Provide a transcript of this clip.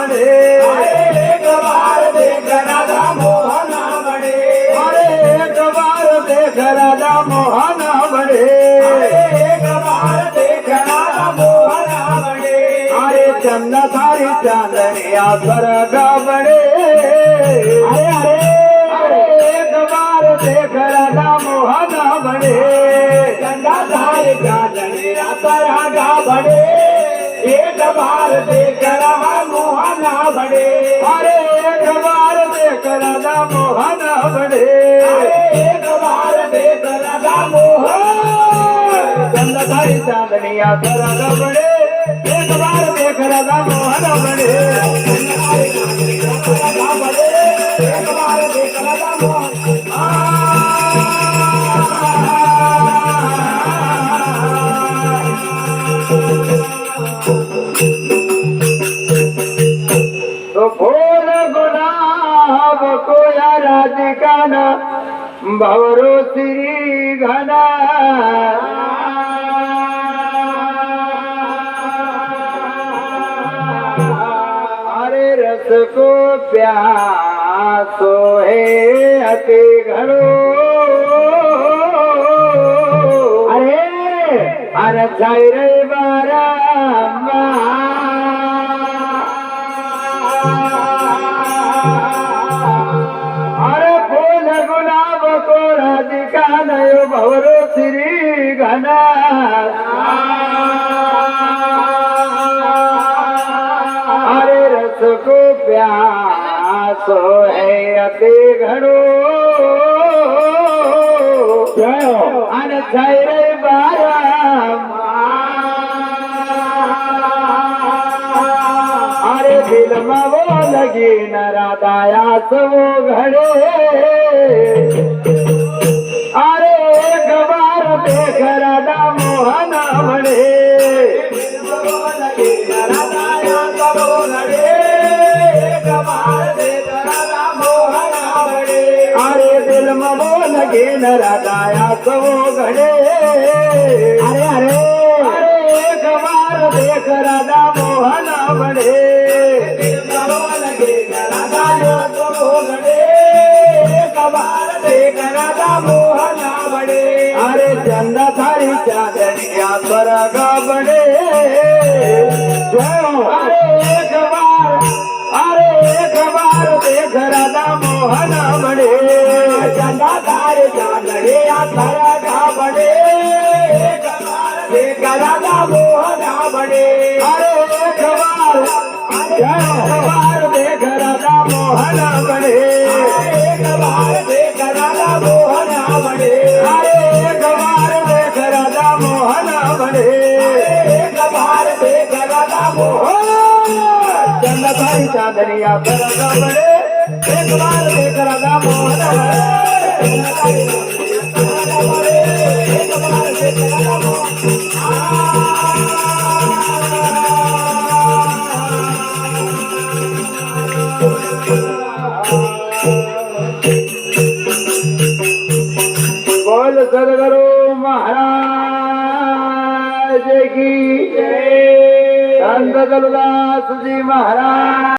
म्हणे एक बार देख राधा मोहन म्हणे अरे एक बार देख राधा मोहन म्हणे एक बार देख राधा मोहन म्हणे अरे चंद सारी चांदनिया स्वर्ग बने अरे एक बार देख राधा मोहन बने चंदाधार चांदनिया स्वर्ग बने एक बार देख राधा मोहन बने अरे एक बार देख राधा मोहन बने एक बार देख राधा मोहन चंद सारी चांदनिया स्वर्ग बने एक बार देख राधा मोहन बने एक बार देख राधा मोहन तो फूल गुलाब को या राधिका न भवरो श्री घना अरे रस को प्यासो है अति घड़ो अरे छाई रे बारा अरे फूल गुलाब को राधिका नयो भवरो श्री घना अरे रस को प्यासो है अति घड़ो अन छाई रे बारा अरे दिल में वो लगी न राधाया सो घड़े अरे एक बार देख राधा मोहन बने अरे दिल में वो लगी न राधाया सो घड़े अरे एक बार देख राधा मोहन बने अरे चंदा थारी चांदनिया स्वर्ग बने अरे एक बार देख राधा मोहन बने चंदा तारे चांदनिया स्वर्ग बने एक बार देख राधा मोहन बने अरे एक बार देख राधा मोहन बने एक बार देख राधा मोहन बने अरे एक बार देख राधा मोहन बने एक बार देख राधा मोहन चंद सारी चांदनिया स्वर्ग बने एक बार देख राधा मोहन बोल सदगुरु महाराज की जय संत दलदास जी महाराज।